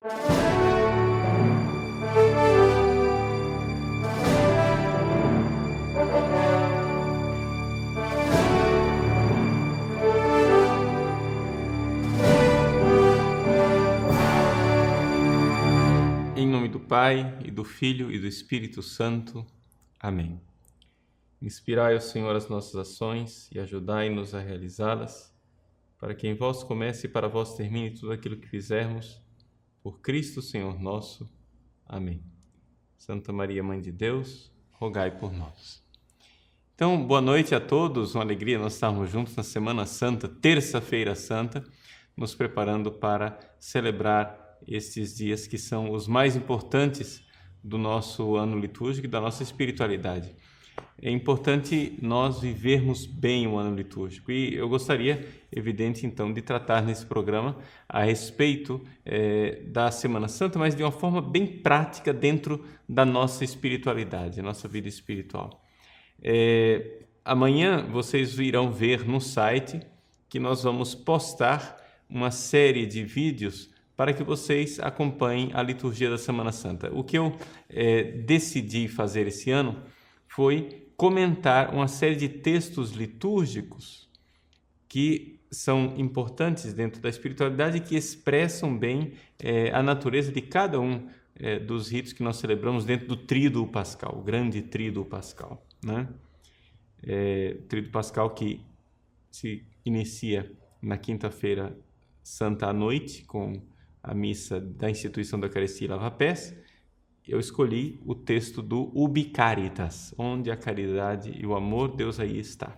Em nome do Pai, e do Filho, e do Espírito Santo. Amém. Inspirai, ó Senhor, as nossas ações e ajudai-nos a realizá-las, para que em vós comece e para vós termine tudo aquilo que fizermos, por Cristo, Senhor nosso. Amém. Santa Maria, Mãe de Deus, rogai por nós. Então, boa noite a todos, uma alegria nós estarmos juntos na Semana Santa, Terça-feira Santa, nos preparando para celebrar estes dias que são os mais importantes do nosso ano litúrgico e da nossa espiritualidade. É importante nós vivermos bem o ano litúrgico e eu gostaria, evidente, então, de tratar nesse programa a respeito da Semana Santa, mas de uma forma bem prática dentro da nossa espiritualidade, nossa vida espiritual. Amanhã vocês irão ver no site que nós vamos postar uma série de vídeos para que vocês acompanhem a liturgia da Semana Santa. O que eu decidi fazer esse ano foi comentar uma série de textos litúrgicos que são importantes dentro da espiritualidade e que expressam bem a natureza de cada um dos ritos que nós celebramos dentro do Tríduo Pascal, o grande Tríduo Pascal, né? Tríduo Pascal que se inicia na quinta-feira santa à noite, com a missa da instituição da Eucaristia e Lava-Pés. Eu escolhi o texto do Ubi Caritas, onde a caridade e o amor, Deus aí está.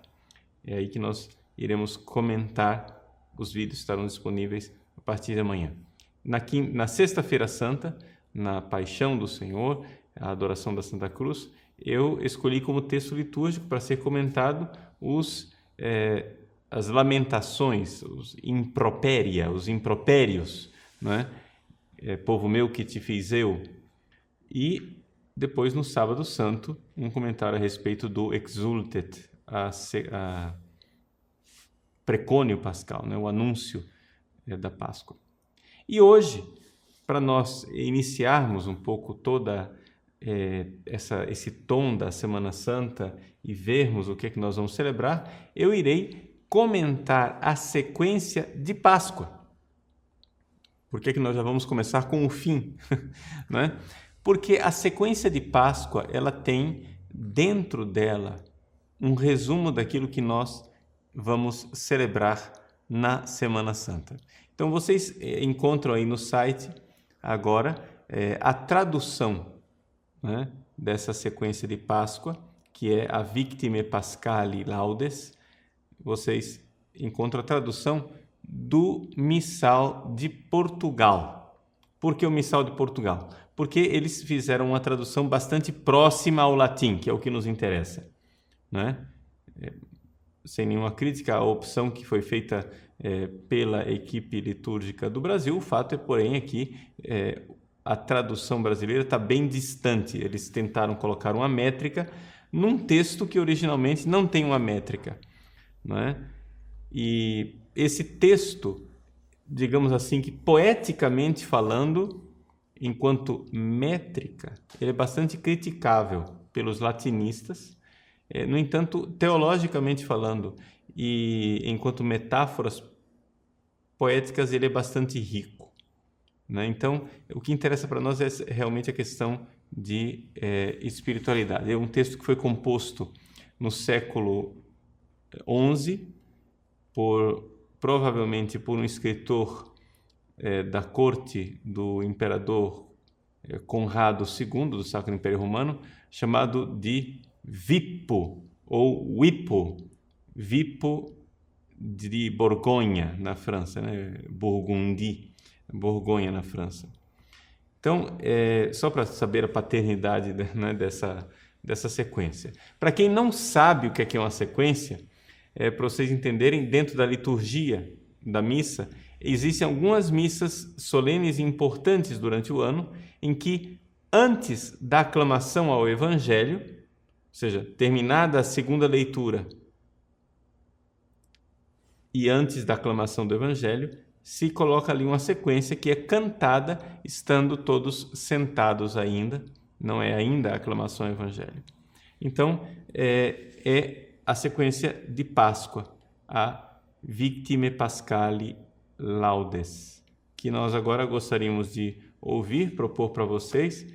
É aí que nós iremos comentar, os vídeos estarão disponíveis a partir de amanhã. Na Sexta-feira Santa, na Paixão do Senhor, a adoração da Santa Cruz, eu escolhi como texto litúrgico para ser comentado as lamentações, os impropérios, né? Povo meu, que te fiz eu. E depois, no Sábado Santo, um comentário a respeito do Exultet, a precônio pascal, né? O anúncio da Páscoa. E hoje, para nós iniciarmos um pouco toda esse tom da Semana Santa e vermos o que é que nós vamos celebrar, eu irei comentar a sequência de Páscoa. Por que nós já vamos começar com o fim, né? Porque a sequência de Páscoa, ela tem dentro dela um resumo daquilo que nós vamos celebrar na Semana Santa. Então, vocês encontram aí no site agora a tradução, né, dessa sequência de Páscoa, que é a Victime Paschali Laudes. Vocês encontram a tradução do Missal de Portugal. Por que o Missal de Portugal? Porque eles fizeram uma tradução bastante próxima ao latim, que é o que nos interessa, né? Sem nenhuma crítica à opção que foi feita pela equipe litúrgica do Brasil, o fato é, porém, que a tradução brasileira está bem distante. Eles tentaram colocar uma métrica num texto que originalmente não tem uma métrica, né? E esse texto, digamos assim, que poeticamente falando, enquanto métrica, ele é bastante criticável pelos latinistas. No entanto, teologicamente falando e enquanto metáforas poéticas, ele é bastante rico, né? Então, o que interessa para nós é realmente a questão de espiritualidade. É um texto que foi composto no século XI, provavelmente por um escritor da corte do imperador Conrado II, do Sacro Império Romano, chamado de Vippo, ou Wipo, Vippo de Borgonha, na França, né? Borgonha, na França. Então, só para saber a paternidade, né, dessa sequência. Para quem não sabe o que é uma sequência, para vocês entenderem, dentro da liturgia da missa, existem algumas missas solenes e importantes durante o ano, em que, antes da aclamação ao Evangelho, ou seja, terminada a segunda leitura e antes da aclamação do Evangelho, se coloca ali uma sequência que é cantada estando todos sentados ainda, não é ainda a aclamação evangélica. Então, é a sequência de Páscoa, a Victime Paschali Laudes, que nós agora gostaríamos de ouvir, propor para vocês,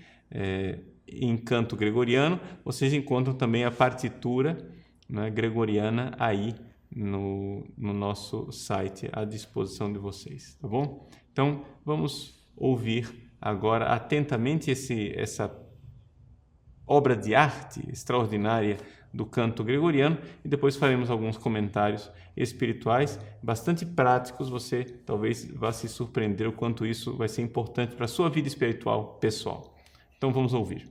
em canto gregoriano. Vocês encontram também a partitura, né, gregoriana aí no nosso site à disposição de vocês, tá bom? Então, vamos ouvir agora atentamente essa obra de arte extraordinária do canto gregoriano e depois faremos alguns comentários espirituais bastante práticos. Você talvez vá se surpreender o quanto isso vai ser importante para a sua vida espiritual pessoal. Então, vamos ouvir.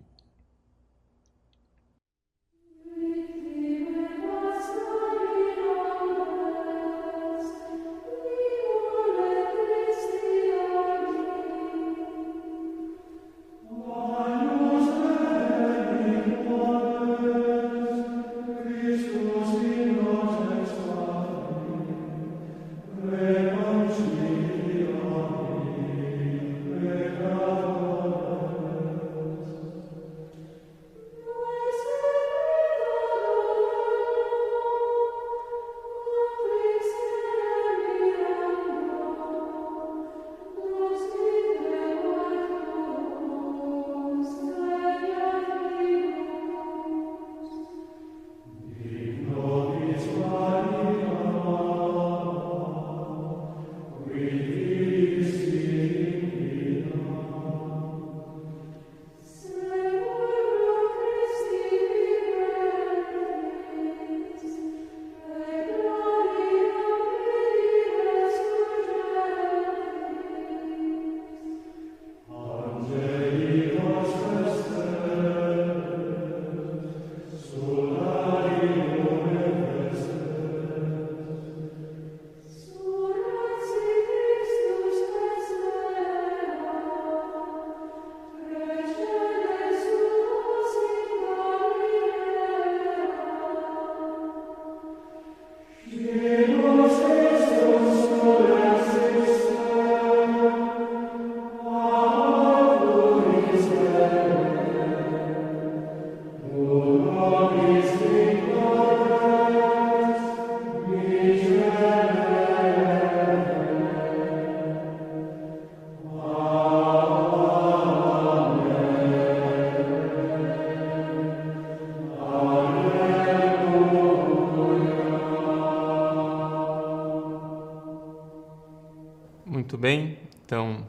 Muito bem, então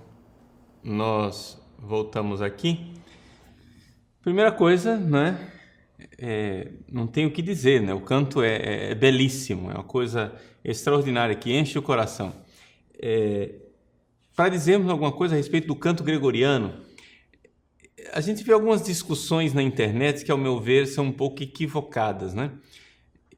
nós voltamos aqui. Primeira coisa, né? Não tenho o que dizer, né? O canto é belíssimo, é uma coisa extraordinária que enche o coração. Para dizermos alguma coisa a respeito do canto gregoriano, a gente vê algumas discussões na internet que, ao meu ver, são um pouco equivocadas, né?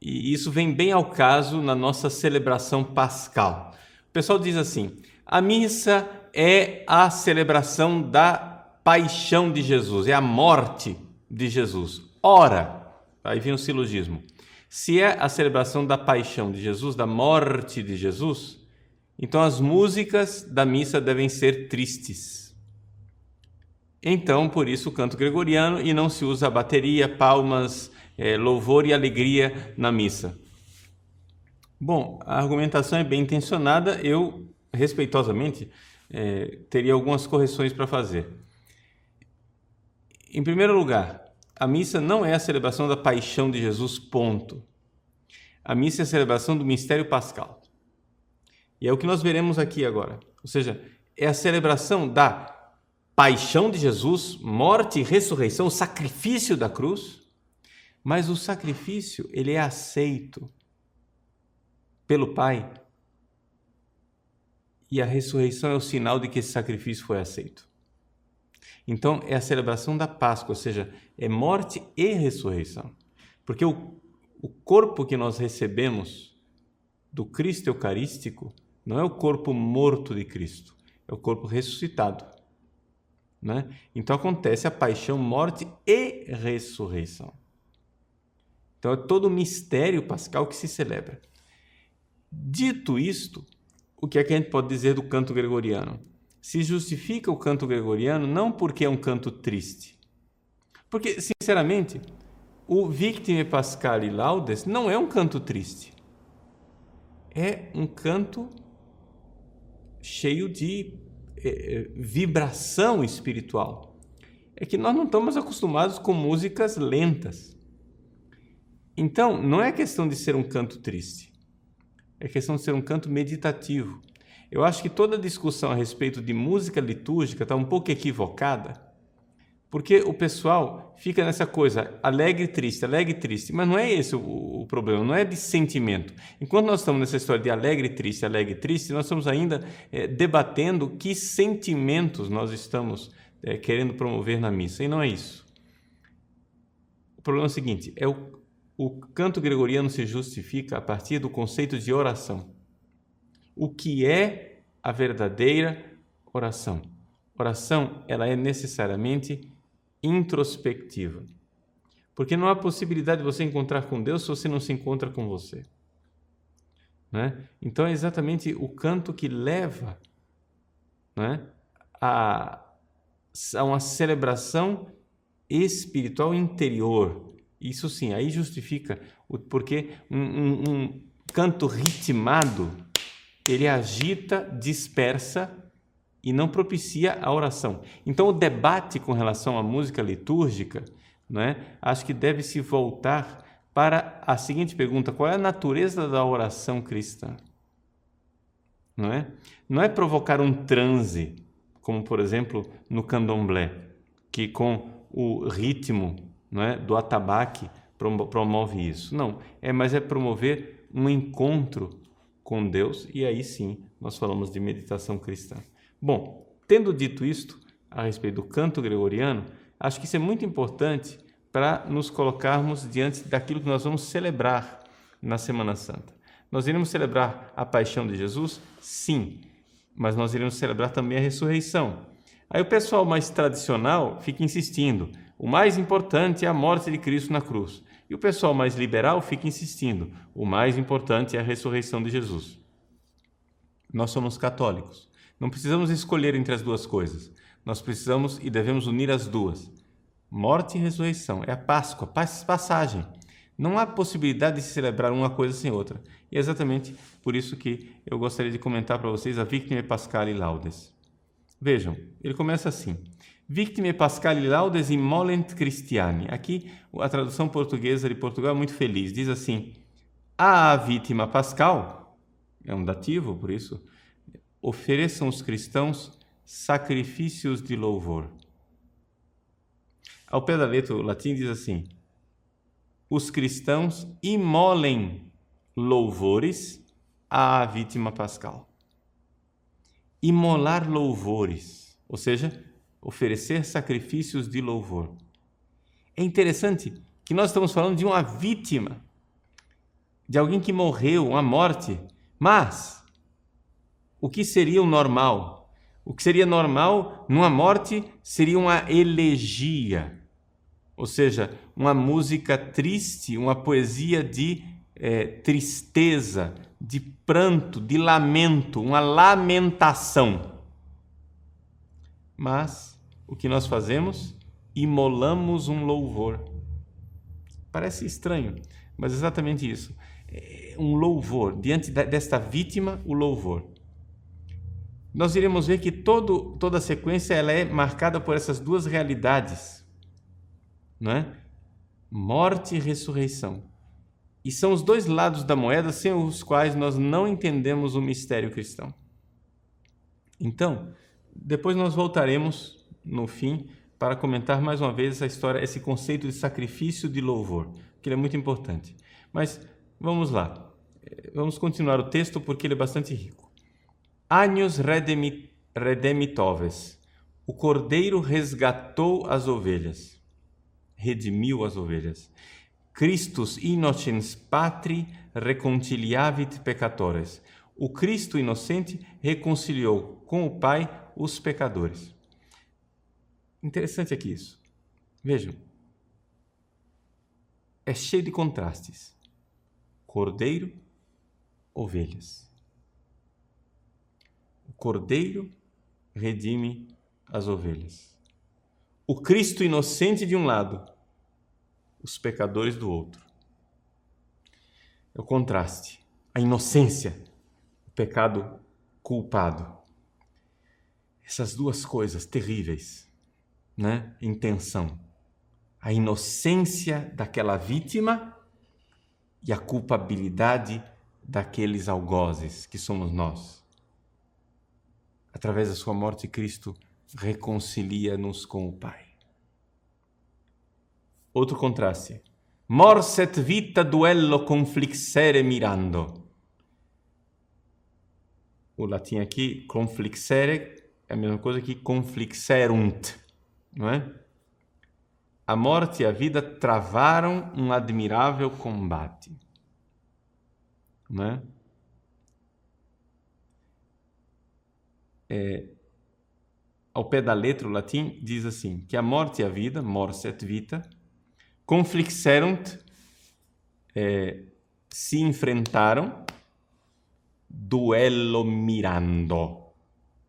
E isso vem bem ao caso na nossa celebração pascal. O pessoal diz assim: a missa é a celebração da paixão de Jesus, é a morte de Jesus. Ora, aí vem o silogismo. Se é a celebração da paixão de Jesus, da morte de Jesus, então as músicas da missa devem ser tristes. Então, por isso o canto gregoriano, e não se usa bateria, palmas, louvor e alegria na missa. Bom, a argumentação é bem intencionada, eu, respeitosamente, teria algumas correções para fazer. Em primeiro lugar, a missa não é a celebração da paixão de Jesus, ponto. A missa é a celebração do mistério pascal. E é o que nós veremos aqui agora. Ou seja, é a celebração da paixão de Jesus, morte e ressurreição, o sacrifício da cruz. Mas o sacrifício, ele é aceito pelo Pai. E a ressurreição é o sinal de que esse sacrifício foi aceito. Então, é a celebração da Páscoa, ou seja, é morte e ressurreição. Porque o corpo que nós recebemos do Cristo Eucarístico não é o corpo morto de Cristo, é o corpo ressuscitado, né? Então, acontece a paixão, morte e ressurreição. Então, é todo o mistério pascal que se celebra. Dito isto, o que é que a gente pode dizer do canto gregoriano? Se justifica o canto gregoriano não porque é um canto triste. Porque, sinceramente, o Victime Pascali Laudes não é um canto triste. É um canto cheio de vibração espiritual. É que nós não estamos acostumados com músicas lentas. Então, não é questão de ser um canto triste. É questão de ser um canto meditativo. Eu acho que toda discussão a respeito de música litúrgica está um pouco equivocada, porque o pessoal fica nessa coisa alegre e triste, mas não é esse o problema, não é de sentimento. Enquanto nós estamos nessa história de alegre e triste, nós estamos ainda debatendo que sentimentos nós estamos querendo promover na missa, e não é isso. O problema é o seguinte, o canto gregoriano se justifica a partir do conceito de oração. O que é a verdadeira oração? Oração, ela é necessariamente introspectiva. Porque não há possibilidade de você encontrar com Deus se você não se encontra com você. Né? Então é exatamente o canto que leva, né, a uma celebração espiritual interior. Isso sim, aí justifica, porque um canto ritmado, ele agita, dispersa e não propicia a oração. Então, o debate com relação à música litúrgica, né, acho que deve se voltar para a seguinte pergunta: qual é a natureza da oração cristã? Não é provocar um transe, como, por exemplo, no candomblé, que com o ritmo, do atabaque promove isso. Não, mas é promover um encontro com Deus, e aí sim nós falamos de meditação cristã. Bom, tendo dito isto a respeito do canto gregoriano, acho que isso é muito importante para nos colocarmos diante daquilo que nós vamos celebrar na Semana Santa. Nós iremos celebrar a paixão de Jesus? Sim, mas nós iremos celebrar também a ressurreição. Aí o pessoal mais tradicional fica insistindo, o mais importante é a morte de Cristo na cruz. E o pessoal mais liberal fica insistindo, o mais importante é a ressurreição de Jesus. Nós somos católicos. Não precisamos escolher entre as duas coisas. Nós precisamos e devemos unir as duas. Morte e ressurreição. É a Páscoa, passagem. Não há possibilidade de se celebrar uma coisa sem outra. E é exatamente por isso que eu gostaria de comentar para vocês a Victime Pascali Laudes. Vejam, ele começa assim. Victime Pascali Laudes immolent Christiani. Aqui a tradução portuguesa de Portugal é muito feliz. Diz assim, a vítima pascal, é um dativo, por isso, ofereçam os cristãos sacrifícios de louvor. Ao pé da letra, o latim diz assim, os cristãos imolem louvores à vítima pascal. Imolar louvores, ou seja, oferecer sacrifícios de louvor. É interessante que nós estamos falando de uma vítima, de alguém que morreu, uma morte, mas o que seria o normal? O que seria normal numa morte seria uma elegia, ou seja, uma música triste, uma poesia de tristeza, de pranto, de lamento, uma lamentação. Mas o que nós fazemos? Imolamos um louvor. Parece estranho, mas é exatamente isso. Um louvor, diante desta vítima, o louvor. Nós iremos ver que toda a sequência ela é marcada por essas duas realidades, não é? Morte e ressurreição. E são os dois lados da moeda sem os quais nós não entendemos o mistério cristão. Então, depois nós voltaremos no fim para comentar mais uma vez essa história, esse conceito de sacrifício de louvor, que ele é muito importante. Mas vamos lá, vamos continuar o texto porque ele é bastante rico. Agnus redemitoves, o cordeiro resgatou as ovelhas, redimiu as ovelhas. Christus innocens patri reconciliavit peccatores. O Cristo inocente reconciliou com o Pai os pecadores. Interessante aqui isso. Vejam, é cheio de contrastes. Cordeiro, ovelhas. O cordeiro redime as ovelhas. O Cristo inocente de um lado, os pecadores do outro. É o contraste, a inocência, o pecado culpado. Essas duas coisas terríveis, né, em tensão. A inocência daquela vítima e a culpabilidade daqueles algozes que somos nós. Através da sua morte, Cristo reconcilia-nos com o Pai. Outro contraste. Mors et vita duello conflixere mirando. O latim aqui, conflixere, é a mesma coisa que conflixerunt, não é? A morte e a vida travaram um admirável combate, né? Ao pé da letra, o latim diz assim, que a morte e a vida, mors et vita, conflixerunt, se enfrentaram, duello mirando,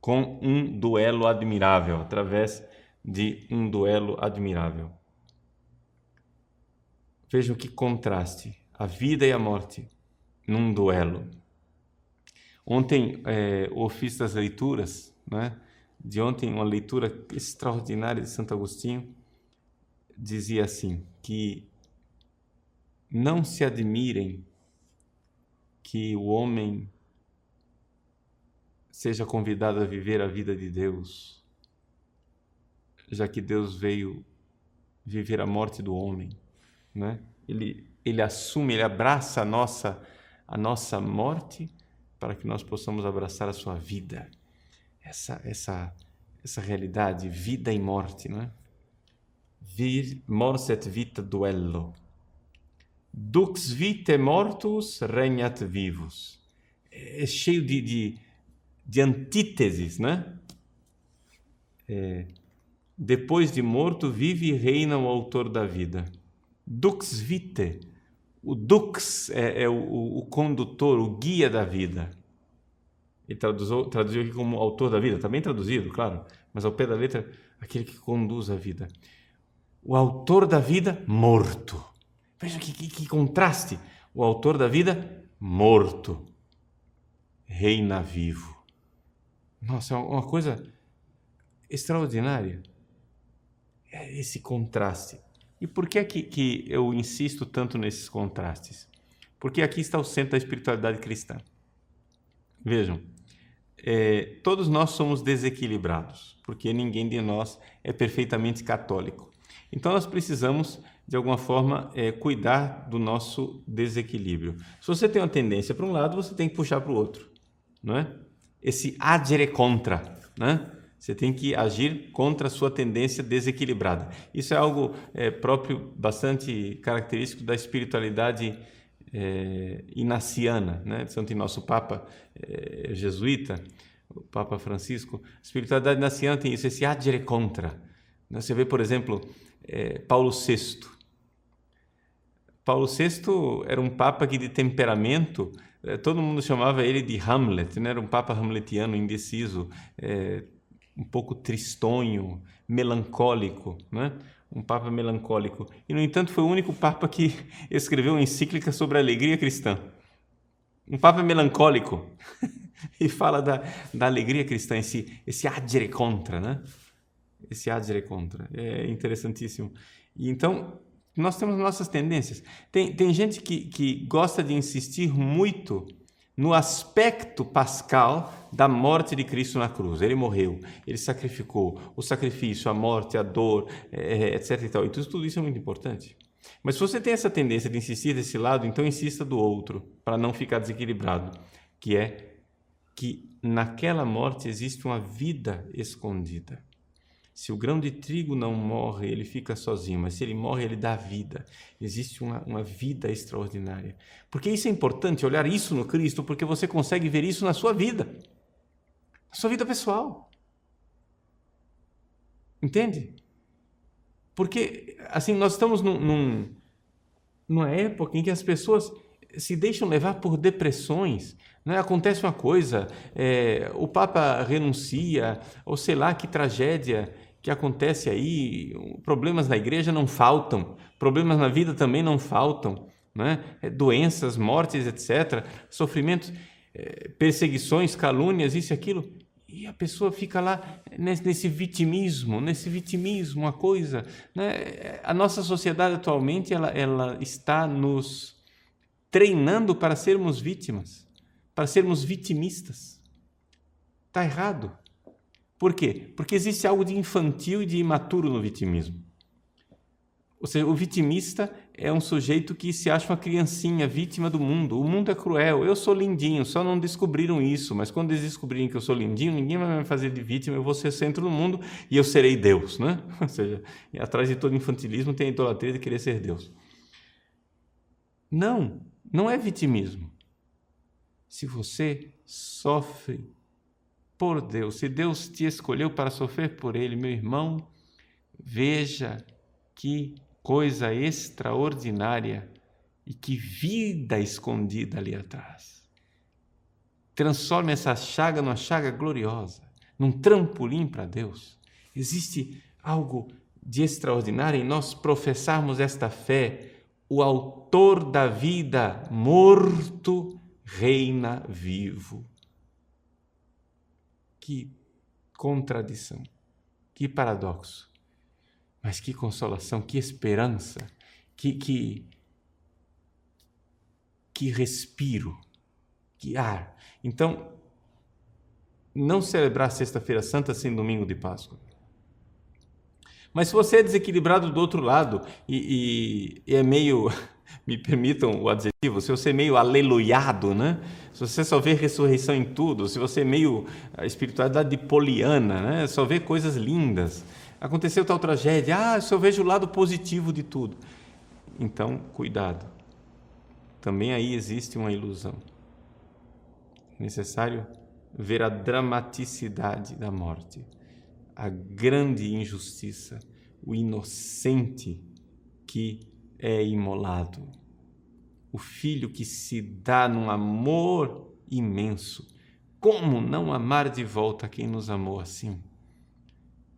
com um duelo admirável, através de um duelo admirável. Vejam que contraste, a vida e a morte num duelo. Ontem, o ofício das leituras, né? De ontem, uma leitura extraordinária de Santo Agostinho, dizia assim, que não se admirem que o homem seja convidado a viver a vida de Deus, já que Deus veio viver a morte do homem, né? Ele assume, ele abraça a nossa morte para que nós possamos abraçar a sua vida. Essa realidade, vida e morte, não é? Mors et vita duello. Dux vitae mortus regnat vivus. É cheio de antíteses, né? Depois de morto, vive e reina o autor da vida. Dux vitae. O dux é o condutor, o guia da vida. Ele traduziu aqui como autor da vida, está bem traduzido, claro, mas ao pé da letra, aquele que conduz a vida. O autor da vida, morto. Veja que contraste. O autor da vida, morto. Reina vivo. Nossa, é uma coisa extraordinária. É esse contraste. E por que é que eu insisto tanto nesses contrastes? Porque aqui está o centro da espiritualidade cristã. Vejam, todos nós somos desequilibrados, porque ninguém de nós é perfeitamente católico. Então nós precisamos, de alguma forma, cuidar do nosso desequilíbrio. Se você tem uma tendência para um lado, você tem que puxar para o outro, não é? Esse agere contra, né? Você tem que agir contra a sua tendência desequilibrada. Isso é algo próprio, bastante característico da espiritualidade inaciana, né? De Santo Inácio, o Papa jesuíta, o Papa Francisco. A espiritualidade inaciana tem isso, esse agere contra. Você vê, por exemplo, Paulo VI. Paulo VI era um papa que, de temperamento, todo mundo chamava ele de Hamlet, né? Era um papa hamletiano, indeciso, um pouco tristonho, melancólico, né? Um papa melancólico. E, no entanto, foi o único papa que escreveu uma encíclica sobre a alegria cristã. Um papa melancólico e fala da alegria cristã, esse agere contra, né? Esse agere contra. É interessantíssimo. E então, nós temos nossas tendências. Tem gente que gosta de insistir muito no aspecto pascal da morte de Cristo na cruz. Ele morreu, ele sacrificou, o sacrifício, a morte, a dor, etc. e tal. E tudo isso é muito importante. Mas se você tem essa tendência de insistir desse lado, então insista do outro, para não ficar desequilibrado, que é que naquela morte existe uma vida escondida. Se o grão de trigo não morre, ele fica sozinho, mas se ele morre, ele dá vida. Existe uma vida extraordinária. Porque isso é importante, olhar isso no Cristo, porque você consegue ver isso na sua vida pessoal. Entende? Porque, assim, nós estamos numa época em que as pessoas se deixam levar por depressões. Né? Acontece uma coisa, o Papa renuncia, ou sei lá que tragédia que acontece aí, problemas na igreja não faltam, problemas na vida também não faltam, né? Doenças, mortes, etc., sofrimentos, perseguições, calúnias, isso e aquilo, e a pessoa fica lá nesse vitimismo, uma coisa, né? A nossa sociedade atualmente ela está nos treinando para sermos vítimas, para sermos vitimistas. Está errado. Por quê? Porque existe algo de infantil e de imaturo no vitimismo. Ou seja, o vitimista é um sujeito que se acha uma criancinha vítima do mundo. O mundo é cruel, eu sou lindinho, só não descobriram isso, mas quando eles descobrirem que eu sou lindinho, ninguém vai me fazer de vítima, eu vou ser centro do mundo e eu serei Deus, né? Ou seja, atrás de todo infantilismo tem a idolatria de querer ser Deus. Não é vitimismo. Se você sofre por Deus, se Deus te escolheu para sofrer por Ele, meu irmão, veja que coisa extraordinária e que vida escondida ali atrás. Transforme essa chaga numa chaga gloriosa, num trampolim para Deus. Existe algo de extraordinário em nós professarmos esta fé. O autor da vida morto reina vivo. Que contradição, que paradoxo, mas que consolação, que esperança, que respiro, que ar. Então, não celebrar Sexta-feira Santa sem domingo de Páscoa. Mas se você é desequilibrado do outro lado e é meio, me permitam o adjetivo, se você é meio aleluiado, né? Se você só vê ressurreição em tudo, se você é meio a espiritualidade de Poliana, né? Só vê coisas lindas, aconteceu tal tragédia, eu só vejo o lado positivo de tudo. Então, cuidado. Também aí existe uma ilusão. É necessário ver a dramaticidade da morte, a grande injustiça, o inocente que é imolado, o filho que se dá num amor imenso. Como não amar de volta quem nos amou assim?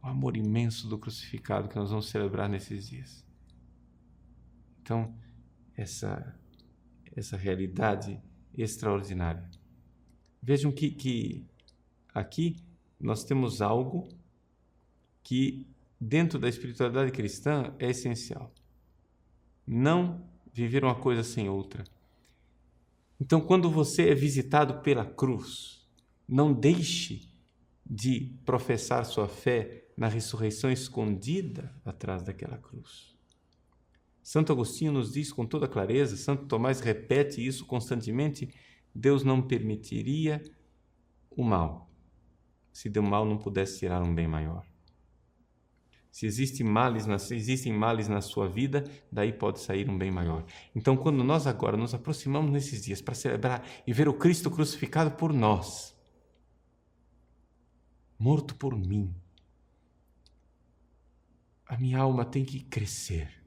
O amor imenso do crucificado que nós vamos celebrar nesses dias. Então, essa realidade extraordinária. Vejam que aqui nós temos algo que dentro da espiritualidade cristã é essencial. Não viver uma coisa sem outra. Então, quando você é visitado pela cruz, não deixe de professar sua fé na ressurreição escondida atrás daquela cruz. Santo Agostinho nos diz com toda clareza, Santo Tomás repete isso constantemente, Deus não permitiria o mal, se do mal não pudesse tirar um bem maior. Se existem males na sua vida, daí pode sair um bem maior. Então, quando nós agora nos aproximamos nesses dias para celebrar e ver o Cristo crucificado por nós, morto por mim, a minha alma tem que crescer.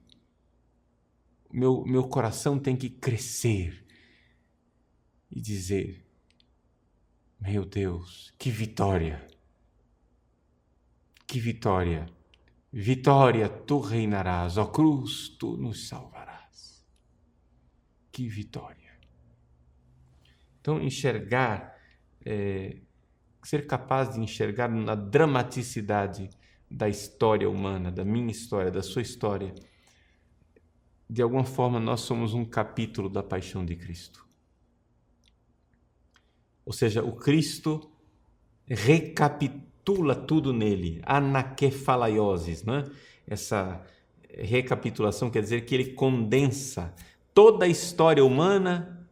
Meu coração tem que crescer e dizer, meu Deus, que vitória! Que vitória! Vitória, tu reinarás, ó cruz, tu nos salvarás. Que vitória! Então, enxergar, ser capaz de enxergar na dramaticidade da história humana, da minha história, da sua história, de alguma forma nós somos um capítulo da paixão de Cristo. Ou seja, o Cristo recapitula tudo nele, anakephalaiosis, né? Essa recapitulação quer dizer que ele condensa toda a história humana,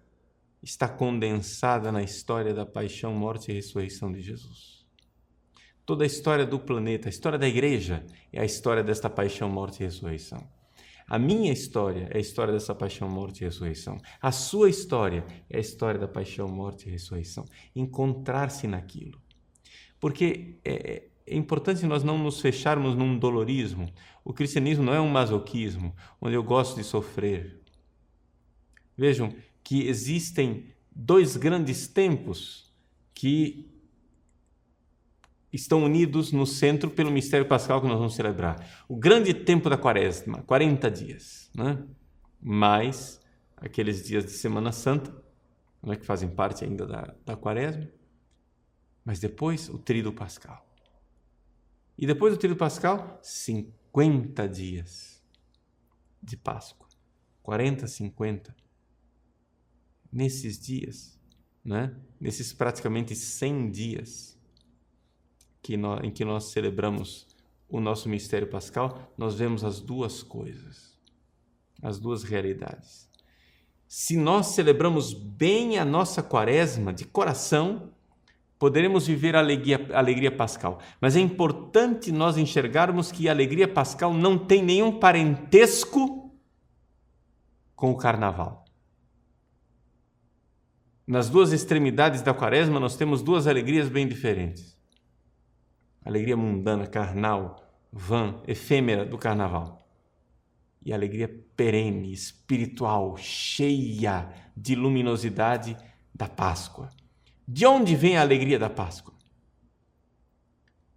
está condensada na história da paixão, morte e ressurreição de Jesus. Toda a história do planeta, a história da igreja é a história desta paixão, morte e ressurreição. A minha história é a história dessa paixão, morte e ressurreição. A sua história é a história da paixão, morte e ressurreição. Encontrar-se naquilo. Porque é importante nós não nos fecharmos num dolorismo. O cristianismo não é um masoquismo, onde eu gosto de sofrer. Vejam que existem dois grandes tempos que estão unidos no centro pelo mistério pascal que nós vamos celebrar. O grande tempo da Quaresma, 40 dias, né? Mais aqueles dias de Semana Santa, né, que fazem parte ainda da Quaresma, mas depois o Tríduo Pascal. E depois do Tríduo Pascal, 50 dias de Páscoa. 40, 50. Nesses dias, né? Nesses praticamente 100 dias em que nós celebramos o nosso mistério pascal, nós vemos as duas coisas, as duas realidades. Se nós celebramos bem a nossa Quaresma de coração, poderemos viver a alegria pascal. Mas é importante nós enxergarmos que a alegria pascal não tem nenhum parentesco com o carnaval. Nas duas extremidades da Quaresma, nós temos duas alegrias bem diferentes. A alegria mundana, carnal, vã, efêmera do carnaval. E a alegria perene, espiritual, cheia de luminosidade da Páscoa. De onde vem a alegria da Páscoa?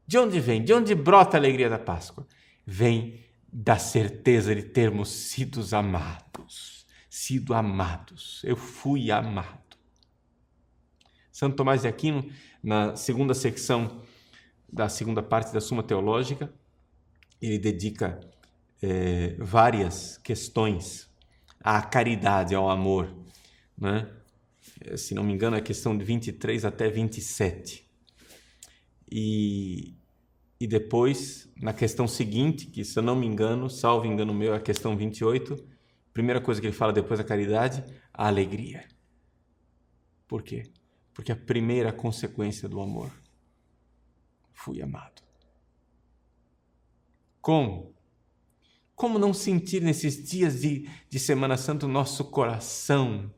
De onde vem? De onde brota a alegria da Páscoa? Vem da certeza de termos sido amados. Sido amados. Eu fui amado. Santo Tomás de Aquino, na segunda secção da segunda parte da Suma Teológica, ele dedica várias questões à caridade, ao amor, né? Se não me engano, é a questão de 23 até 27. E depois, na questão seguinte, que se eu não me engano, salvo engano meu, é a questão 28, a primeira coisa que ele fala depois da caridade, a alegria. Por quê? Porque a primeira consequência do amor, fui amado. Como? Como não sentir nesses dias de Semana Santa o nosso coração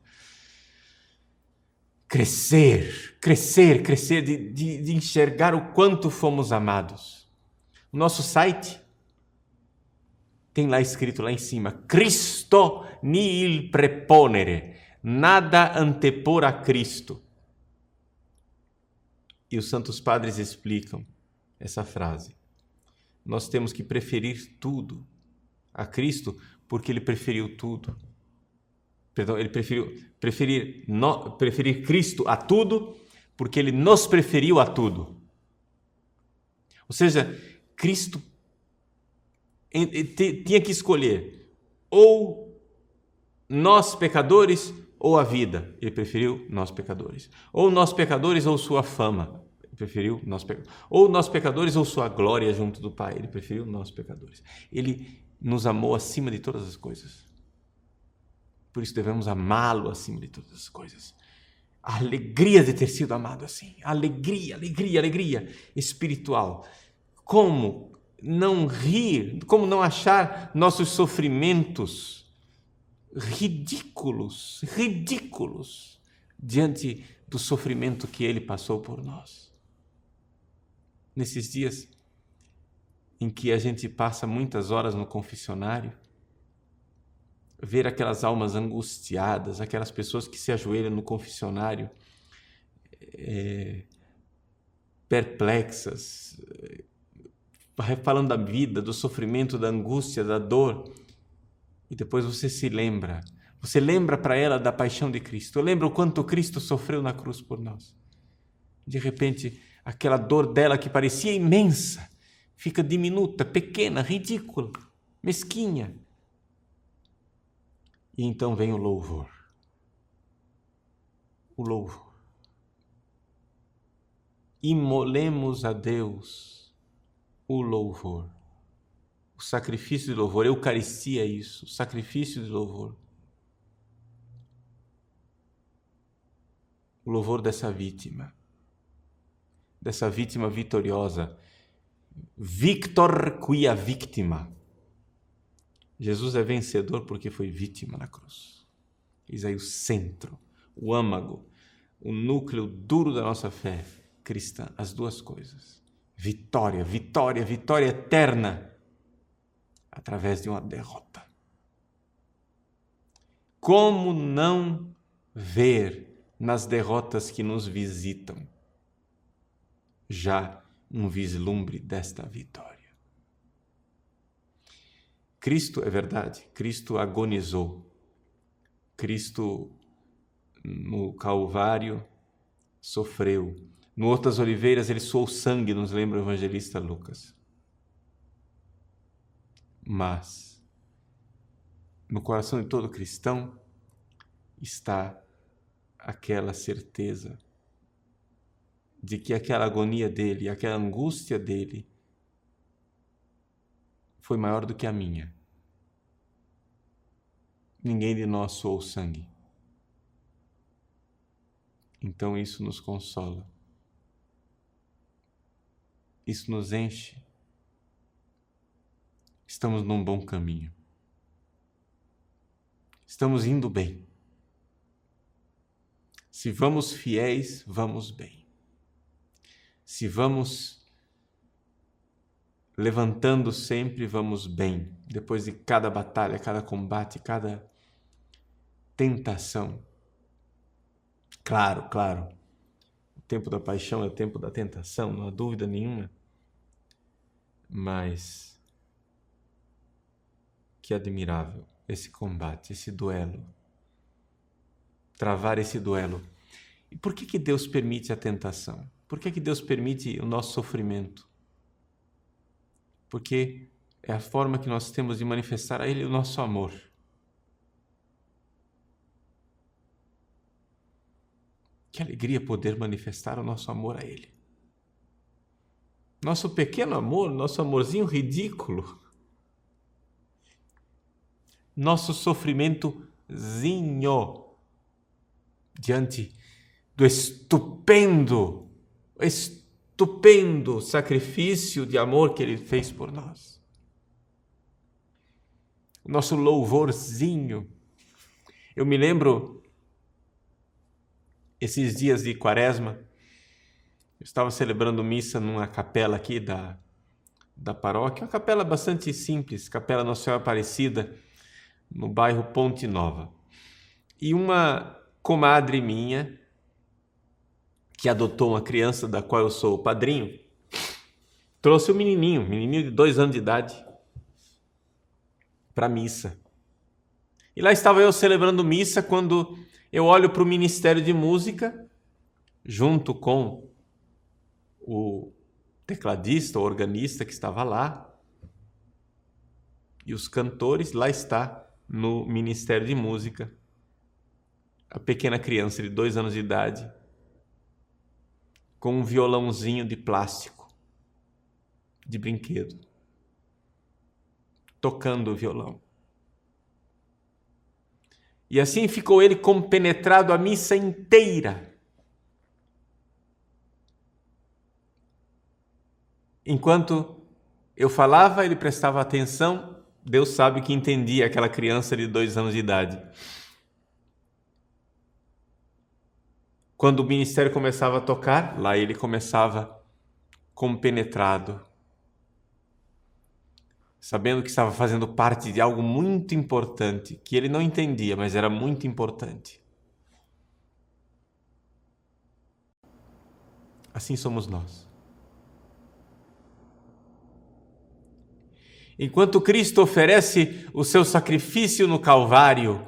crescer de enxergar o quanto fomos amados? O nosso site tem lá escrito lá em cima, Christo nihil preponere, nada antepor a Cristo. E os santos padres explicam essa frase. Nós temos que preferir tudo a Cristo porque Ele preferiu tudo. Perdão, Ele preferir Cristo a tudo porque Ele nos preferiu a tudo. Ou seja, Cristo tinha que escolher ou nós pecadores ou a vida. Ele preferiu nós pecadores. Ou nós pecadores ou sua fama. Ele preferiu nós pecadores. Ou nós pecadores ou sua glória junto do Pai. Ele preferiu nós pecadores. Ele nos amou acima de todas as coisas. Por isso devemos amá-lo acima de todas as coisas. A alegria de ter sido amado assim. Alegria espiritual. Como não rir, como não achar nossos sofrimentos ridículos diante do sofrimento que Ele passou por nós. Nesses dias em que a gente passa muitas horas no confessionário, ver aquelas almas angustiadas, aquelas pessoas que se ajoelham no confessionário, perplexas, falando da vida, do sofrimento, da angústia, da dor, e depois você lembra para ela da paixão de Cristo, lembra o quanto Cristo sofreu na cruz por nós. De repente, aquela dor dela que parecia imensa, fica diminuta, pequena, ridícula, mesquinha. E então vem o louvor. O louvor. Imolemos a Deus o louvor. O sacrifício de louvor, a Eucaristia é isso, o sacrifício de louvor. O louvor dessa vítima vitoriosa. Victor quia victima. Jesus é vencedor porque foi vítima na cruz. Eis aí o centro, o âmago, o núcleo duro da nossa fé cristã, as duas coisas. Vitória eterna através de uma derrota. Como não ver nas derrotas que nos visitam já um vislumbre desta vitória. Cristo, é verdade, Cristo agonizou. Cristo no Calvário sofreu. No Horto das Oliveiras ele suou sangue, nos lembra o evangelista Lucas. Mas no coração de todo cristão está aquela certeza de que aquela agonia dele, aquela angústia dele foi maior do que a minha. Ninguém de nós suou sangue. Então isso nos consola. Isso nos enche. Estamos num bom caminho. Estamos indo bem. Se vamos fiéis, vamos bem. Se vamos levantando sempre, vamos bem. Depois de cada batalha, cada combate, cada tentação. Claro, o tempo da paixão é o tempo da tentação, não há dúvida nenhuma. Mas que admirável esse combate, esse duelo. Travar esse duelo. E por que Deus permite a tentação? Por que Deus permite o nosso sofrimento? Porque é a forma que nós temos de manifestar a Ele o nosso amor. Que alegria poder manifestar o nosso amor a Ele. Nosso pequeno amor, nosso amorzinho ridículo. Nosso sofrimentozinho diante do estupendo sacrifício de amor que Ele fez por nós. Nosso louvorzinho. Eu me lembro, esses dias de Quaresma, eu estava celebrando missa numa capela aqui da paróquia, uma capela bastante simples, Capela Nossa Senhora Aparecida, no bairro Ponte Nova. E uma comadre minha, que adotou uma criança da qual eu sou o padrinho, trouxe um menininho de 2 anos de idade, para a missa. E lá estava eu celebrando missa quando eu olho para o Ministério de Música, junto com o tecladista, o organista que estava lá, e os cantores. Lá está, no Ministério de Música, a pequena criança de 2 anos de idade, com um violãozinho de plástico, de brinquedo, tocando o violão. E assim ficou ele compenetrado a missa inteira. Enquanto eu falava, ele prestava atenção. Deus sabe que entendia aquela criança de 2 anos de idade. Quando o ministério começava a tocar, lá ele começava compenetrado, sabendo que estava fazendo parte de algo muito importante, que ele não entendia, mas era muito importante. Assim somos nós. Enquanto Cristo oferece o seu sacrifício no Calvário,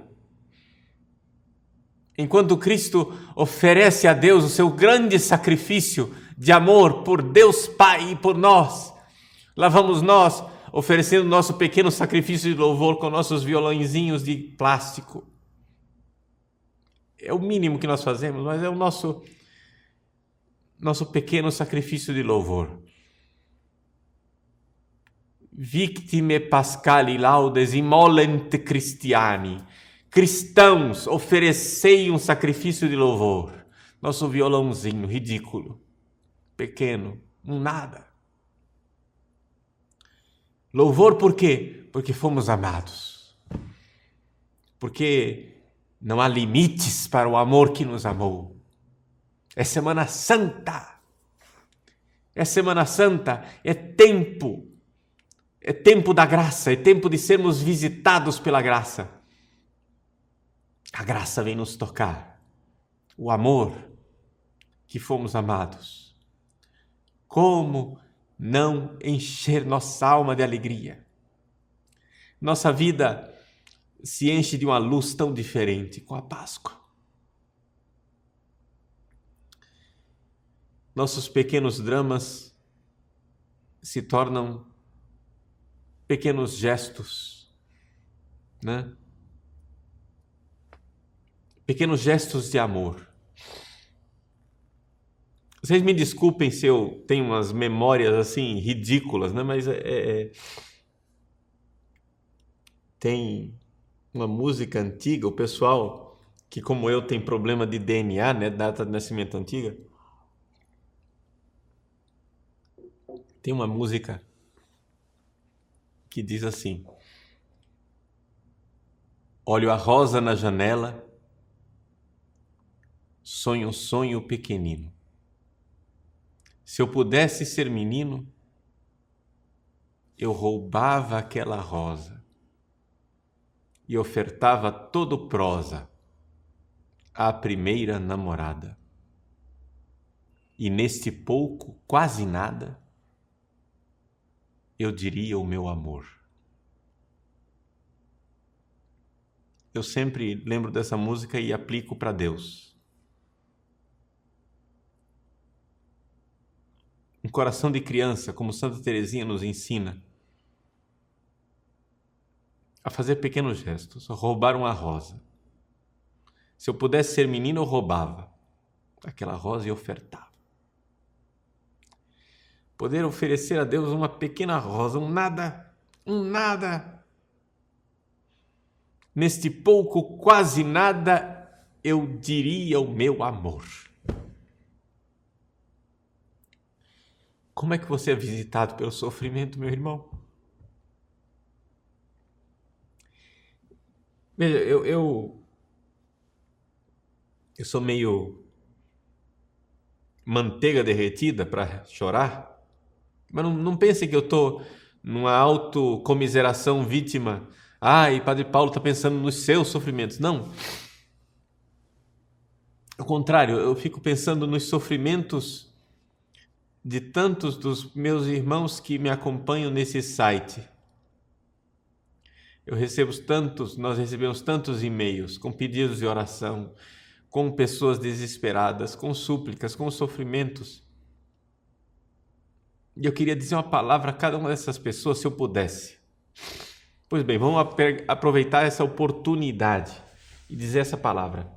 enquanto Cristo oferece a Deus o seu grande sacrifício de amor por Deus Pai e por nós, lá vamos nós oferecendo nosso pequeno sacrifício de louvor com nossos violãozinhos de plástico. É o mínimo que nós fazemos, mas é o nosso pequeno sacrifício de louvor. Victime pascali laudes immolent Christiani. Cristãos, oferecei um sacrifício de louvor. Nosso violãozinho ridículo, pequeno, um nada. Louvor por quê? Porque fomos amados. Porque não há limites para o amor que nos amou. É Semana Santa. É Semana Santa, é tempo da graça, é tempo de sermos visitados pela graça. A graça vem nos tocar. o amor que fomos amados. Como não encher nossa alma de alegria? Nossa vida se enche de uma luz tão diferente com a Páscoa. Nossos pequenos dramas se tornam pequenos gestos, né? Pequenos gestos de amor. Vocês me desculpem se eu tenho umas memórias assim ridículas, né? Mas tem uma música antiga, o pessoal que, como eu, tem problema de DNA, né? Data de nascimento antiga. Tem uma música que diz assim: olho a rosa na janela, sonho um sonho pequenino. Se eu pudesse ser menino, eu roubava aquela rosa e ofertava todo prosa à primeira namorada. E neste pouco, quase nada, eu diria o meu amor. Eu sempre lembro dessa música e aplico para Deus. Um coração de criança, como Santa Teresinha nos ensina, a fazer pequenos gestos, roubar uma rosa. Se eu pudesse ser menino, eu roubava aquela rosa e ofertava. Poder oferecer a Deus uma pequena rosa, um nada. Neste pouco, quase nada, eu diria o meu amor. Como é que você é visitado pelo sofrimento, meu irmão? Veja, eu sou meio manteiga derretida para chorar, mas não pense que eu estou numa autocomiseração vítima. E Padre Paulo está pensando nos seus sofrimentos. Não. Ao contrário, eu fico pensando nos sofrimentos de tantos dos meus irmãos que me acompanham nesse site. Nós recebemos tantos e-mails com pedidos de oração, com pessoas desesperadas, com súplicas, com sofrimentos. E eu queria dizer uma palavra a cada uma dessas pessoas, se eu pudesse. Pois bem, vamos aproveitar essa oportunidade e dizer essa palavra.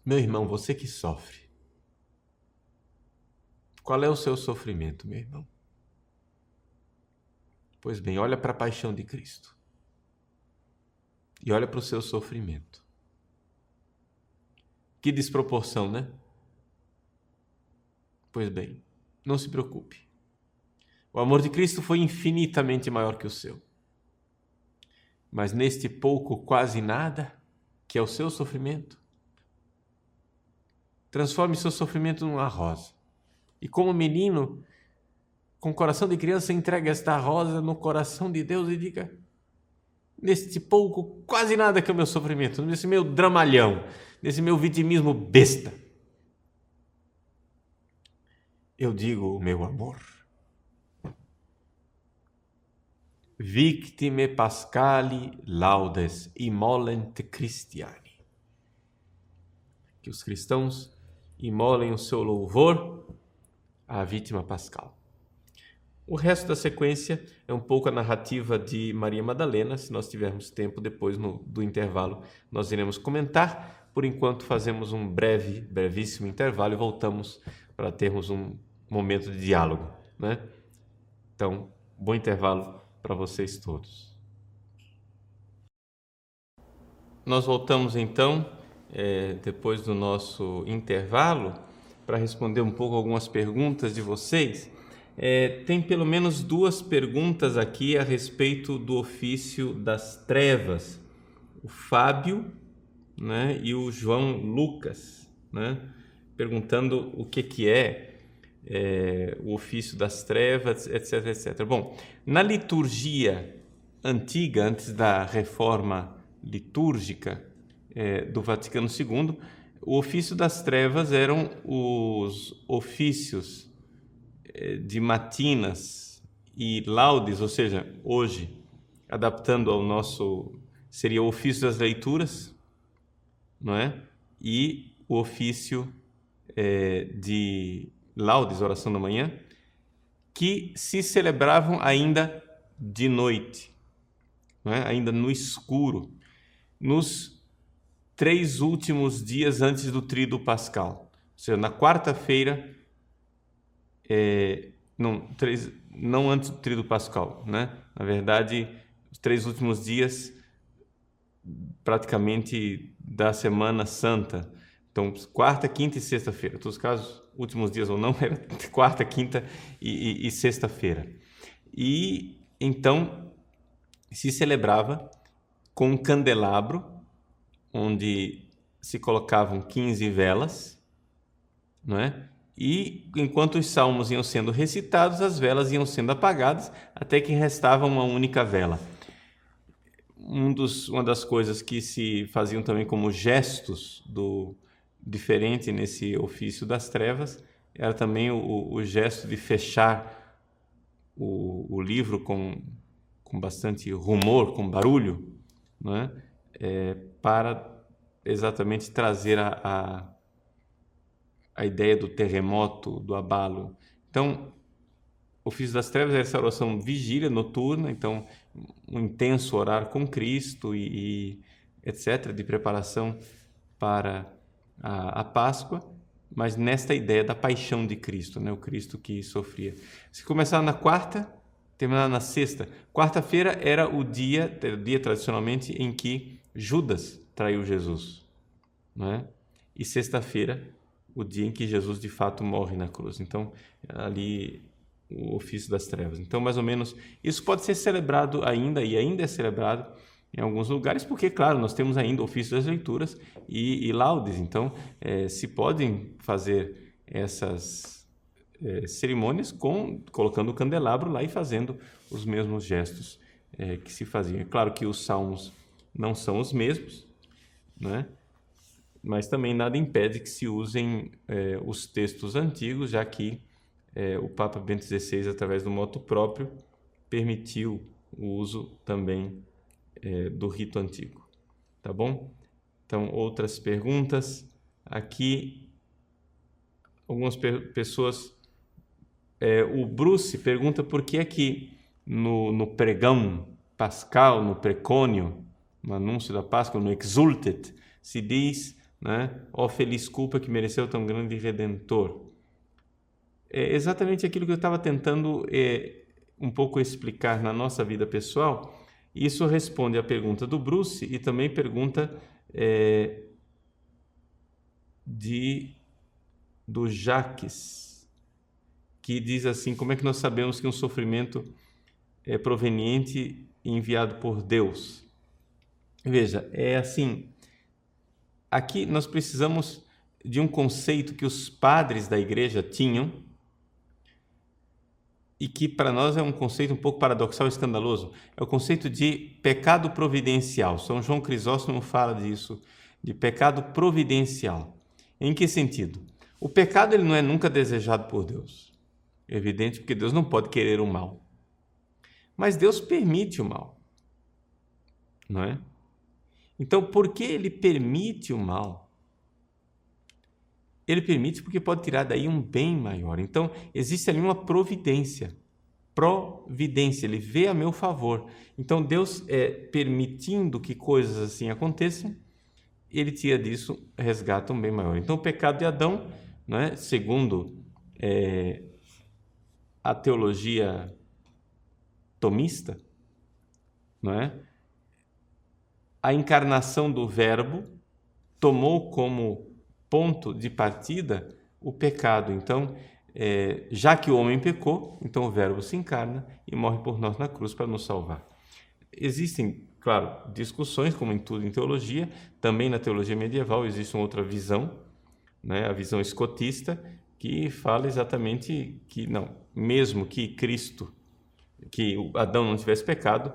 Meu irmão, você que sofre, qual é o seu sofrimento, meu irmão? Pois bem, olha para a paixão de Cristo e olha para o seu sofrimento. Que desproporção, né? Pois bem, não se preocupe. O amor de Cristo foi infinitamente maior que o seu. Mas neste pouco, quase nada, que é o seu sofrimento, transforme seu sofrimento numa rosa. E como menino, com coração de criança, entregue esta rosa no coração de Deus e diga: neste pouco, quase nada que é o meu sofrimento, nesse meu dramalhão, nesse meu vitimismo besta, eu digo o meu amor. Victime Pascali laudes imolent Christiani. Que os cristãos imolem o seu louvor à vítima pascal. O resto da sequência é um pouco a narrativa de Maria Madalena. Se nós tivermos tempo, depois do intervalo, nós iremos comentar. Por enquanto, fazemos um brevíssimo intervalo e voltamos para termos um momento de diálogo, né? Então, bom intervalo para vocês todos. Nós voltamos então, depois do nosso intervalo, para responder um pouco algumas perguntas de vocês. Tem pelo menos 2 perguntas aqui a respeito do ofício das trevas. O Fábio, né, e o João Lucas, né, perguntando o que é o ofício das trevas, etc, etc. Bom, na liturgia antiga, antes da reforma litúrgica, do Vaticano II. O ofício das trevas eram os ofícios de matinas e laudes, ou seja, hoje, adaptando ao nosso, seria o ofício das leituras, não é? E o ofício de laudes, oração da manhã, que se celebravam ainda de noite, não é? Ainda no escuro, nos 3 últimos dias antes do Tríduo Pascal. Ou seja, na quarta-feira, não antes do Tríduo Pascal, né? Na verdade, os 3 últimos dias praticamente da Semana Santa. Então, quarta, quinta e sexta-feira. Em todos os casos, últimos dias ou não, era quarta, quinta e sexta-feira. E então se celebrava com um candelabro, onde se colocavam 15 velas, não é? E enquanto os salmos iam sendo recitados, as velas iam sendo apagadas, até que restava uma única vela. Uma das coisas que se faziam também como gestos diferente nesse ofício das trevas era também o gesto de fechar o livro com bastante rumor, com barulho, não é? Para exatamente trazer a ideia do terremoto, do abalo. Então, o ofício das trevas é essa oração vigília noturna, então um intenso orar com Cristo e etc., de preparação para a Páscoa, mas nesta ideia da paixão de Cristo, né? O Cristo que sofria. Se começar na quarta, terminar na sexta. Quarta-feira era o dia tradicionalmente em que Judas traiu Jesus, não é? E sexta-feira, o dia em que Jesus de fato morre na cruz. Então, ali o ofício das trevas. Então, mais ou menos, isso pode ser celebrado ainda, e ainda é celebrado em alguns lugares, porque, claro, nós temos ainda o ofício das leituras e laudes. Então, se podem fazer essas cerimônias colocando o candelabro lá e fazendo os mesmos gestos que se faziam. É claro que os salmos não são os mesmos, né? Mas também nada impede que se usem os textos antigos, já que o Papa Bento XVI, através do motu próprio, permitiu o uso também do rito antigo. Tá bom? Então, outras perguntas. Aqui, algumas pessoas... o Bruce pergunta por que é que no pregão pascal, no precônio, no anúncio da Páscoa, no Exultet, se diz, né, ó feliz culpa que mereceu tão grande Redentor. É exatamente aquilo que eu estava tentando um pouco explicar na nossa vida pessoal. Isso responde à pergunta do Bruce e também pergunta do Jaques, que diz assim: como é que nós sabemos que um sofrimento é proveniente e enviado por Deus? Veja, é assim, aqui nós precisamos de um conceito que os padres da igreja tinham e que para nós é um conceito um pouco paradoxal e escandaloso. É o conceito de pecado providencial. São João Crisóstomo fala disso, de pecado providencial. Em que sentido? O pecado ele não é nunca desejado por Deus. É evidente, porque Deus não pode querer o mal. Mas Deus permite o mal, não é? Então, por que ele permite o mal? Ele permite porque pode tirar daí um bem maior. Então, existe ali uma providência. Providência, ele vê a meu favor. Então, Deus, permitindo que coisas assim aconteçam, ele tira disso, resgata um bem maior. Então, o pecado de Adão, não é? Segundo a teologia tomista, não é? A encarnação do Verbo tomou como ponto de partida o pecado. Então, já que o homem pecou, então o Verbo se encarna e morre por nós na cruz para nos salvar. Existem, claro, discussões, como em tudo em teologia. Também na teologia medieval existe uma outra visão, né? A visão escotista, que fala exatamente que não, mesmo que Adão não tivesse pecado,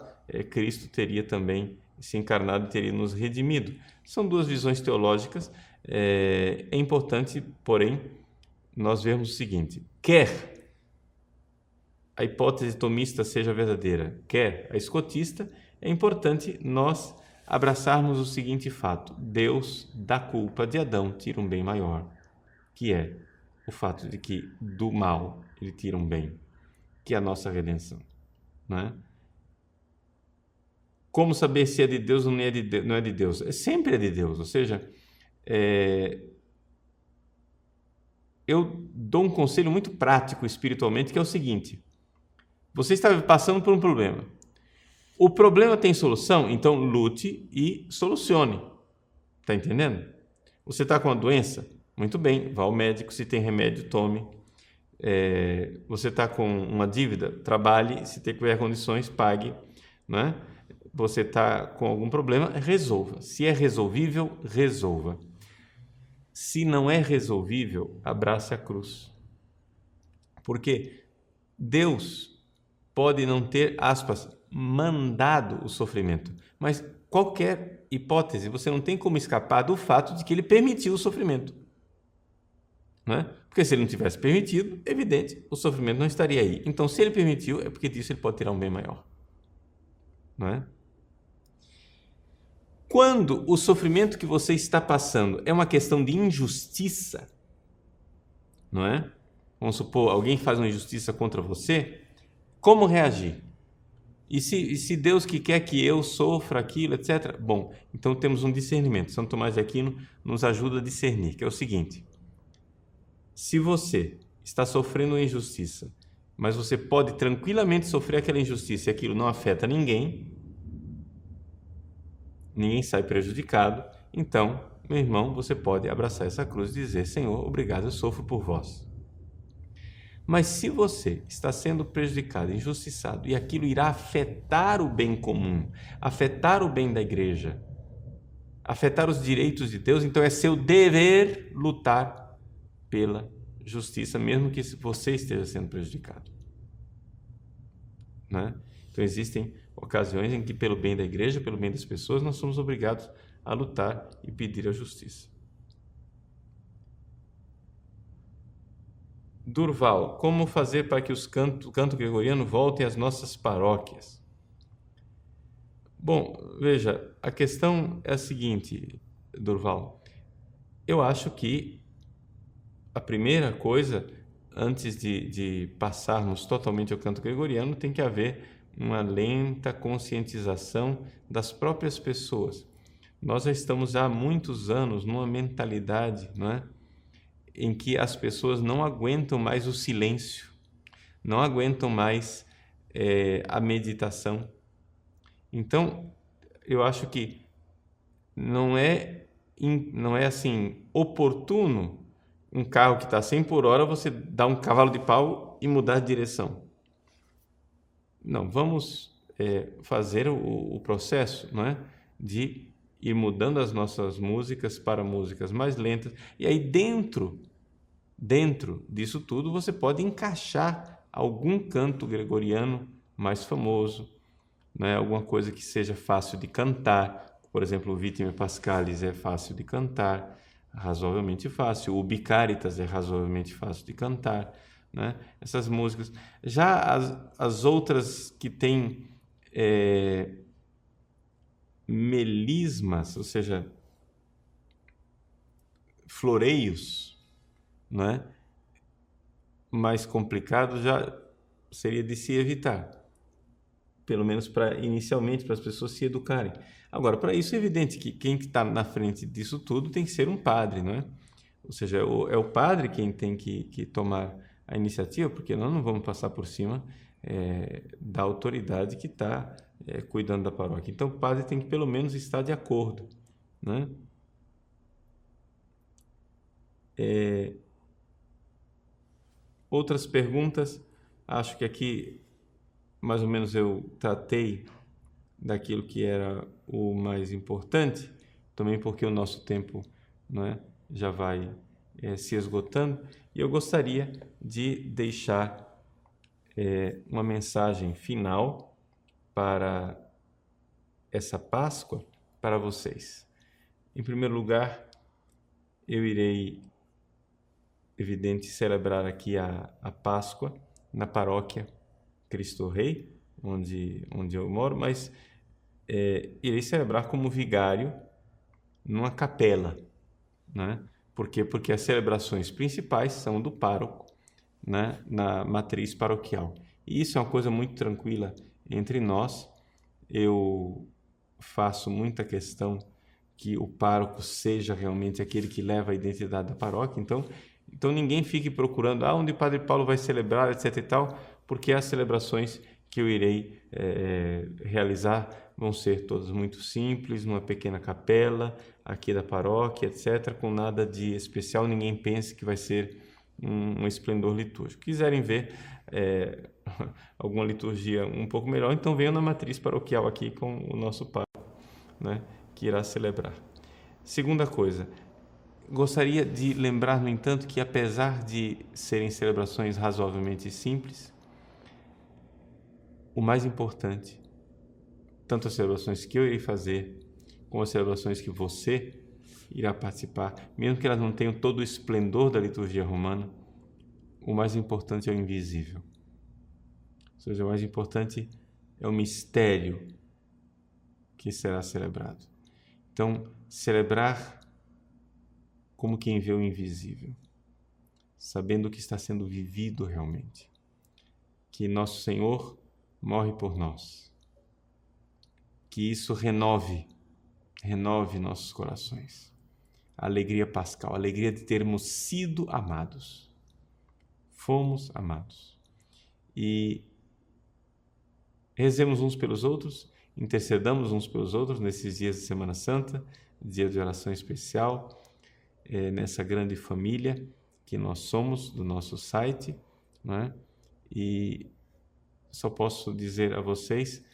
Cristo teria também se encarnado, teria nos redimido. São duas visões teológicas. É importante, porém, nós vermos o seguinte: quer a hipótese tomista seja verdadeira, quer a escotista, é importante nós abraçarmos o seguinte fato: Deus, da culpa de Adão, tira um bem maior, que é o fato de que do mal ele tira um bem, que é a nossa redenção, não é? Como saber se é de Deus ou não é de Deus? Sempre é de Deus, ou seja, eu dou um conselho muito prático espiritualmente, que é o seguinte: você está passando por um problema. O problema tem solução? Então lute e solucione. Está entendendo? Você está com uma doença? Muito bem, vá ao médico, se tem remédio, tome. Você está com uma dívida? Trabalhe, se tiver condições, pague. Não é? Você está com algum problema, resolva. Se é resolvível, resolva. Se não é resolvível, abrace a cruz. Porque Deus pode não ter, aspas, mandado o sofrimento, mas qualquer hipótese, você não tem como escapar do fato de que ele permitiu o sofrimento. Não é? Porque se ele não tivesse permitido, é evidente, o sofrimento não estaria aí. Então, se ele permitiu, é porque disso ele pode tirar um bem maior. Não é? Quando o sofrimento que você está passando é uma questão de injustiça, não é? Vamos supor, alguém faz uma injustiça contra você, como reagir? E se Deus que quer que eu sofra aquilo, etc. Bom, então temos um discernimento. São Tomás de Aquino nos ajuda a discernir, que é o seguinte: se você está sofrendo uma injustiça, mas você pode tranquilamente sofrer aquela injustiça e aquilo não afeta ninguém sai prejudicado, então, meu irmão, você pode abraçar essa cruz e dizer: Senhor, obrigado, eu sofro por vós. Mas se você está sendo prejudicado, injustiçado, e aquilo irá afetar o bem comum, afetar o bem da igreja, afetar os direitos de Deus, então é seu dever lutar pela justiça, mesmo que você esteja sendo prejudicado. Né? Então existem ocasiões em que, pelo bem da igreja, pelo bem das pessoas, nós somos obrigados a lutar e pedir a justiça. Durval, como fazer para que o canto gregoriano volte às nossas paróquias? Bom, veja, a questão é a seguinte, Durval. Eu acho que a primeira coisa, antes de passarmos totalmente ao canto gregoriano, tem que haver uma lenta conscientização das próprias pessoas. Nós já estamos há muitos anos numa mentalidade, não é? Em que as pessoas não aguentam mais o silêncio, não aguentam mais a meditação. Então, eu acho que não é assim oportuno um carro que está 100 por hora você dar um cavalo de pau e mudar de direção. Não, vamos fazer o processo, não é? De ir mudando as nossas músicas para músicas mais lentas. E aí dentro disso tudo você pode encaixar algum canto gregoriano mais famoso, né? Alguma coisa que seja fácil de cantar. Por exemplo, o Vitime Pascalis é fácil de cantar, razoavelmente fácil. O Ubi Caritas é razoavelmente fácil de cantar, né? Essas músicas. Já as outras que têm melismas, ou seja, floreios, não é? Mais complicados, já seria de se evitar, pelo menos inicialmente, para as pessoas se educarem. Agora, para isso é evidente que quem está na frente disso tudo tem que ser um padre, não é? Ou seja, é o padre quem tem que tomar a iniciativa, porque nós não vamos passar por cima da autoridade que está cuidando da paróquia. Então, o padre tem que pelo menos estar de acordo, né? Outras perguntas? Acho que aqui mais ou menos eu tratei daquilo que era o mais importante, também porque o nosso tempo, não é, já vai se esgotando, e eu gostaria de deixar uma mensagem final para essa Páscoa para vocês. Em primeiro lugar, eu irei, evidente, celebrar aqui a Páscoa na paróquia Cristo Rei, onde eu moro, mas irei celebrar como vigário numa capela, né? Por quê? Porque as celebrações principais são do pároco, né? Na matriz paroquial. E isso é uma coisa muito tranquila entre nós. Eu faço muita questão que o pároco seja realmente aquele que leva a identidade da paróquia. Então ninguém fique procurando onde o Padre Paulo vai celebrar, etc e tal, porque as celebrações que eu irei realizar vão ser todas muito simples, numa pequena capela aqui da paróquia, etc, com nada de especial. Ninguém pense que vai ser um esplendor litúrgico. Quiserem ver alguma liturgia um pouco melhor, então venham na matriz paroquial aqui com o nosso pároco, né, que irá celebrar. Segunda coisa, gostaria de lembrar, no entanto, que apesar de serem celebrações razoavelmente simples, o mais importante, tanto as celebrações que eu irei fazer, como as celebrações que você irá participar, mesmo que elas não tenham todo o esplendor da liturgia romana, o mais importante é o invisível. Ou seja, o mais importante é o mistério que será celebrado. Então, celebrar como quem vê o invisível, sabendo o que está sendo vivido realmente. Que nosso Senhor morre por nós. Que isso renove nossos corações. A alegria pascal, a alegria de termos sido amados. Fomos amados. E rezemos uns pelos outros, intercedamos uns pelos outros nesses dias de Semana Santa, dia de oração especial, nessa grande família que nós somos do nosso site, né? E só posso dizer a vocês,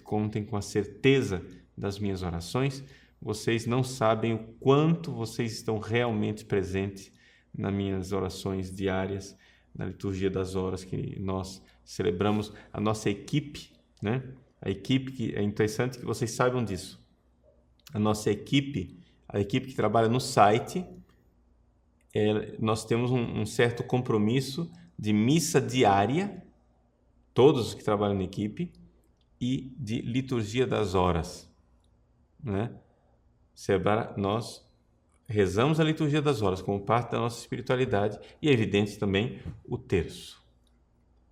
contem com a certeza das minhas orações. Vocês não sabem o quanto vocês estão realmente presentes nas minhas orações diárias, na liturgia das horas que nós celebramos, a nossa equipe, né? A equipe, que é interessante que vocês saibam disso. A nossa equipe, a equipe que trabalha no site, nós temos um certo compromisso de missa diária, todos os que trabalham na equipe, e de liturgia das horas, né? Nós rezamos a liturgia das horas como parte da nossa espiritualidade e é evidente também o terço.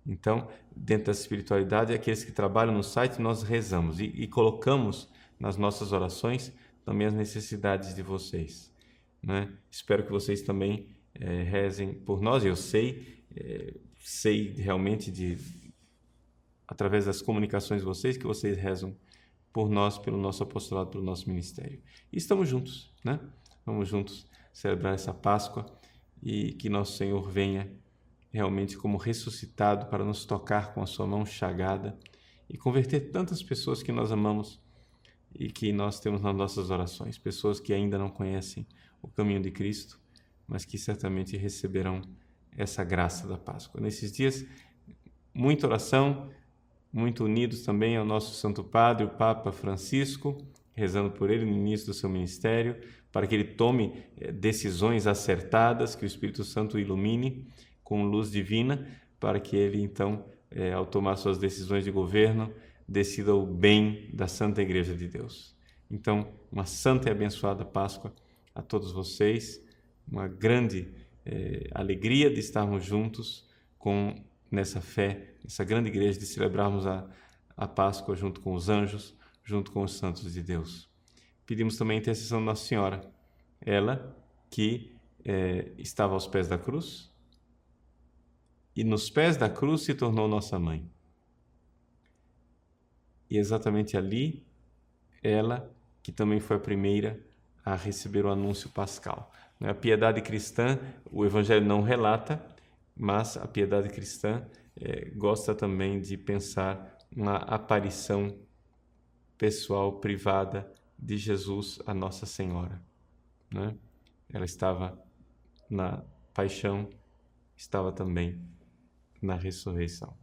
Então, dentro da espiritualidade, aqueles que trabalham no site, nós rezamos e colocamos nas nossas orações também as necessidades de vocês, né? Espero que vocês também rezem por nós. Eu sei realmente através das comunicações de vocês, que vocês rezam por nós, pelo nosso apostolado, pelo nosso ministério. E estamos juntos, né? Vamos juntos celebrar essa Páscoa e que nosso Senhor venha realmente como ressuscitado para nos tocar com a sua mão chagada e converter tantas pessoas que nós amamos e que nós temos nas nossas orações, pessoas que ainda não conhecem o caminho de Cristo, mas que certamente receberão essa graça da Páscoa. Nesses dias, muita oração, muito unidos também ao nosso Santo Padre, o Papa Francisco, rezando por ele no início do seu ministério, para que ele tome decisões acertadas, que o Espírito Santo o ilumine com luz divina, para que ele, então, ao tomar suas decisões de governo, decida o bem da Santa Igreja de Deus. Então, uma santa e abençoada Páscoa a todos vocês, uma grande alegria de estarmos juntos nessa fé, essa grande igreja, de celebrarmos a Páscoa junto com os anjos, junto com os santos de Deus. Pedimos também a intercessão de Nossa Senhora, ela que estava aos pés da cruz e nos pés da cruz se tornou nossa mãe. E exatamente ali, ela que também foi a primeira a receber o anúncio pascal. A piedade cristã, o Evangelho não relata, mas a piedade cristã gosta também de pensar na aparição pessoal, privada de Jesus a Nossa Senhora, né? Ela estava na paixão, estava também na ressurreição.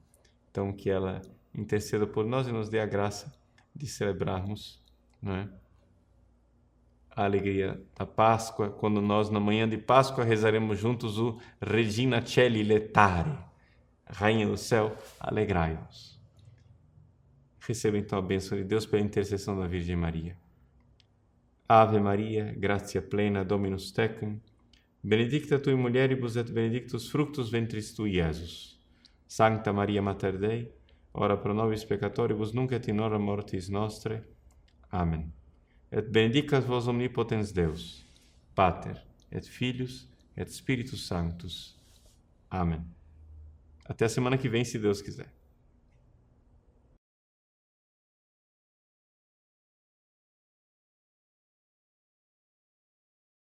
Então, que ela interceda por nós e nos dê a graça de celebrarmos, não é? A alegria da Páscoa, quando nós, na manhã de Páscoa, rezaremos juntos o Regina Coeli Laetare, Rainha do Céu, alegrai-vos. Receba então a bênção de Deus pela intercessão da Virgem Maria. Ave Maria, gratia plena, Dominus tecum, benedicta tui mulieribus et benedictus fructus ventris tui, Iesus. Sancta Maria Mater Dei, ora pro nobis peccatoribus, nunc et in hora mortis nostre. Amen. Et benedicat vos omnipotens Deus, Pater, et Filhos, et Spiritus Sanctus. Amém. Até a semana que vem, se Deus quiser.